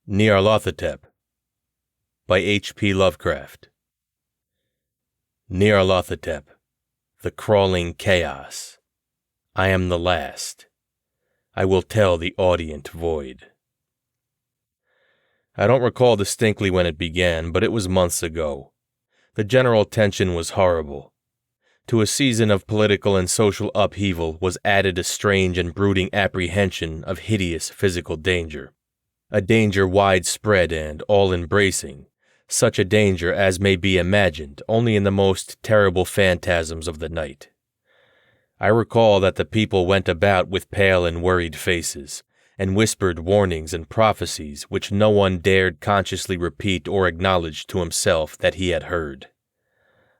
Nyarlathotep by H.P. Lovecraft. Nyarlathotep, the crawling chaos. I am the last. I will tell the audient void. I don't recall distinctly when it began, but it was months ago. The general tension was horrible. To a season of political and social upheaval was added a strange and brooding apprehension of hideous physical danger. A danger widespread and all-embracing, such a danger as may be imagined only in the most terrible phantasms of the night. I recall that the people went about with pale and worried faces, and whispered warnings and prophecies which no one dared consciously repeat or acknowledge to himself that he had heard.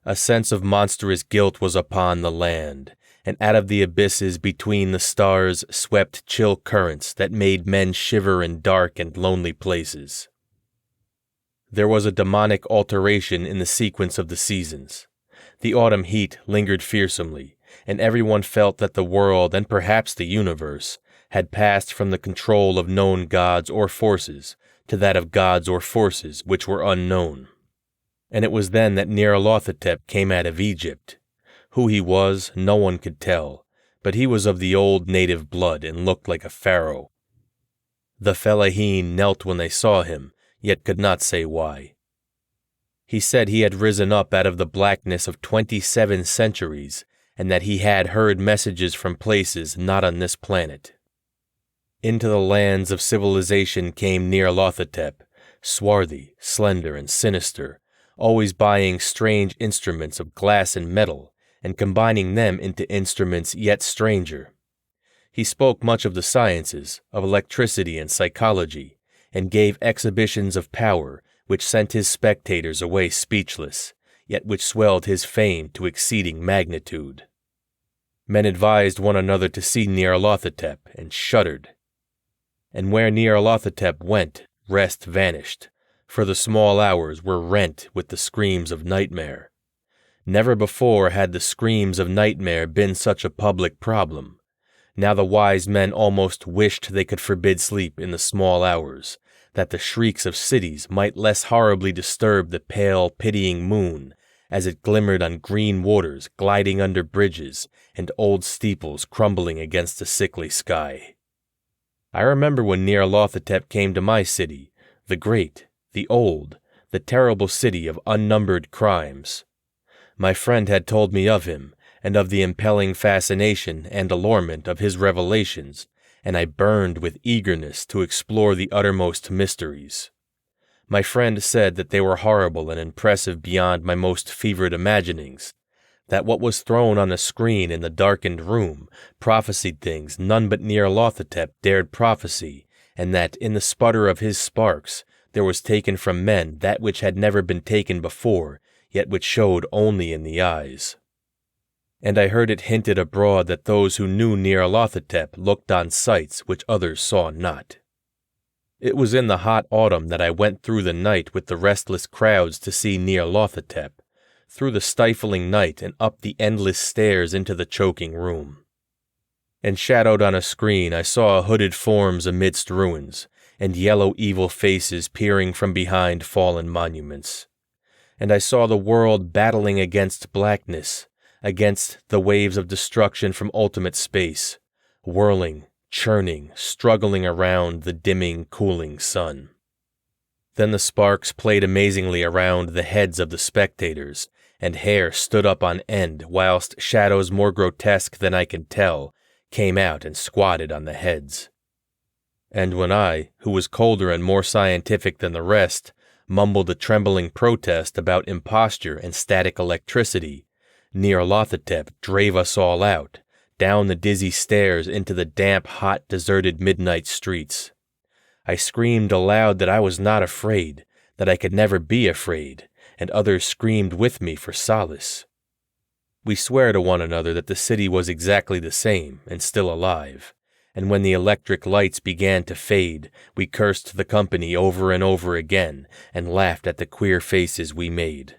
A sense of monstrous guilt was upon the land, and out of the abysses between the stars swept chill currents that made men shiver in dark and lonely places. There was a demonic alteration in the sequence of the seasons. The autumn heat lingered fearsomely, and everyone felt that the world, and perhaps the universe, had passed from the control of known gods or forces to that of gods or forces which were unknown. And it was then that Nyarlathotep came out of Egypt. Who he was, no one could tell, but he was of the old native blood and looked like a pharaoh. The fellaheen knelt when they saw him, yet could not say why. He said he had risen up out of the blackness of 27 centuries, and that he had heard messages from places not on this planet. Into the lands of civilization came Nyarlathotep, swarthy, slender, and sinister, always buying strange instruments of glass and metal, and combining them into instruments yet stranger. He spoke much of the sciences, of electricity and psychology, and gave exhibitions of power which sent his spectators away speechless, yet which swelled his fame to exceeding magnitude. Men advised one another to see Nyarlathotep, and shuddered. And where Nyarlathotep went, rest vanished, for the small hours were rent with the screams of nightmare. Never before had the screams of nightmare been such a public problem. Now the wise men almost wished they could forbid sleep in the small hours, that the shrieks of cities might less horribly disturb the pale, pitying moon as it glimmered on green waters gliding under bridges and old steeples crumbling against the sickly sky. I remember when Nyarlathotep came to my city, the great, the old, the terrible city of unnumbered crimes. My friend had told me of him, and of the impelling fascination and allurement of his revelations, and I burned with eagerness to explore the uttermost mysteries. My friend said that they were horrible and impressive beyond my most fevered imaginings, that what was thrown on the screen in the darkened room prophesied things none but Nyarlathotep dared prophesy, and that in the sputter of his sparks there was taken from men that which had never been taken before, yet which showed only in the eyes. And I heard it hinted abroad that those who knew Nyarlathotep looked on sights which others saw not. It was in the hot autumn that I went through the night with the restless crowds to see Nyarlathotep, through the stifling night and up the endless stairs into the choking room. And shadowed on a screen I saw hooded forms amidst ruins, and yellow evil faces peering from behind fallen monuments. And I saw the world battling against blackness, against the waves of destruction from ultimate space, whirling, churning, struggling around the dimming, cooling sun. Then the sparks played amazingly around the heads of the spectators, and hair stood up on end, whilst shadows more grotesque than I can tell came out and squatted on the heads. And when I, who was colder and more scientific than the rest, mumbled a trembling protest about imposture and static electricity, Nyarlathotep drave us all out, down the dizzy stairs into the damp, hot, deserted midnight streets. I screamed aloud that I was not afraid, that I could never be afraid, and others screamed with me for solace. We swore to one another that the city was exactly the same and still alive, and when the electric lights began to fade, we cursed the company over and over again and laughed at the queer faces we made.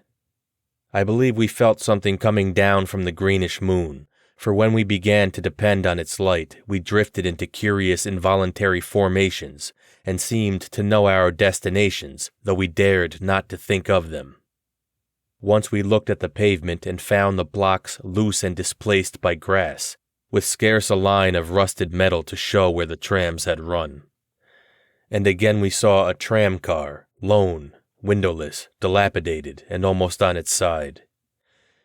I believe we felt something coming down from the greenish moon, for when we began to depend on its light, we drifted into curious involuntary formations and seemed to know our destinations, though we dared not to think of them. Once we looked at the pavement and found the blocks loose and displaced by grass, with scarce a line of rusted metal to show where the trams had run. And again we saw a tram car, lone, windowless, dilapidated, and almost on its side.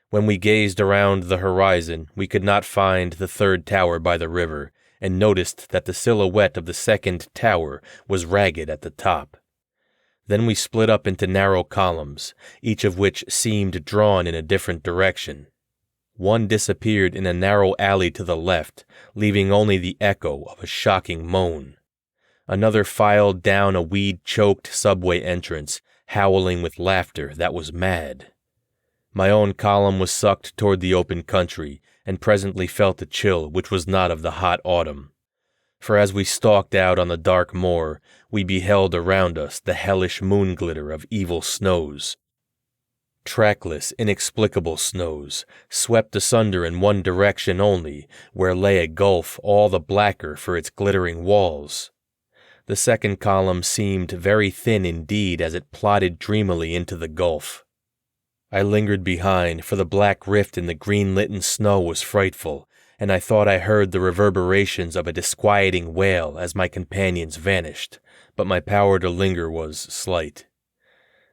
When we gazed around the horizon, we could not find the third tower by the river, and noticed that the silhouette of the second tower was ragged at the top. Then we split up into narrow columns, each of which seemed drawn in a different direction. One disappeared in a narrow alley to the left, leaving only the echo of a shocking moan. Another filed down a weed-choked subway entrance, howling with laughter that was mad. My own column was sucked toward the open country, and presently felt a chill which was not of the hot autumn. For as we stalked out on the dark moor, we beheld around us the hellish moon-glitter of evil snows. Trackless, inexplicable snows, swept asunder in one direction only, where lay a gulf all the blacker for its glittering walls. The second column seemed very thin indeed as it plodded dreamily into the gulf. I lingered behind, for the black rift in the green-litten snow was frightful, and I thought I heard the reverberations of a disquieting wail as my companions vanished, but my power to linger was slight.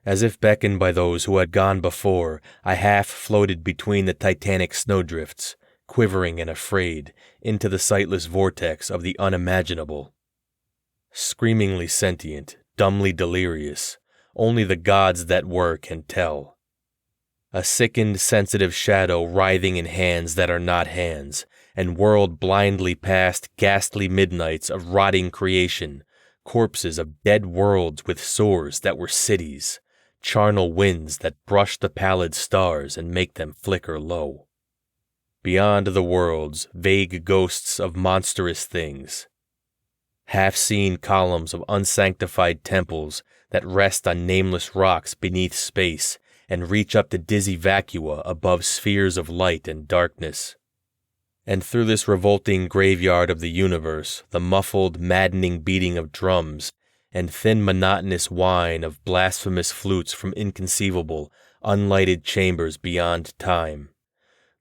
As if beckoned by those who had gone before, I half floated between the titanic snowdrifts, quivering and afraid, into the sightless vortex of the unimaginable. Screamingly sentient, dumbly delirious, only the gods that were can tell. A sickened, sensitive shadow writhing in hands that are not hands, and whirled blindly past ghastly midnights of rotting creation, corpses of dead worlds with sores that were cities, charnel winds that brush the pallid stars and make them flicker low. Beyond the worlds, vague ghosts of monstrous things. Half-seen columns of unsanctified temples that rest on nameless rocks beneath space and reach up to dizzy vacua above spheres of light and darkness. And through this revolting graveyard of the universe, the muffled, maddening beating of drums and thin monotonous whine of blasphemous flutes from inconceivable, unlighted chambers beyond time.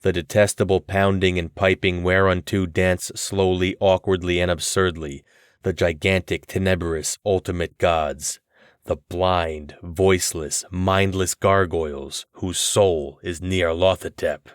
The detestable pounding and piping whereunto dance slowly, awkwardly, and absurdly the gigantic, tenebrous, ultimate gods, the blind, voiceless, mindless gargoyles whose soul is Nyarlathotep.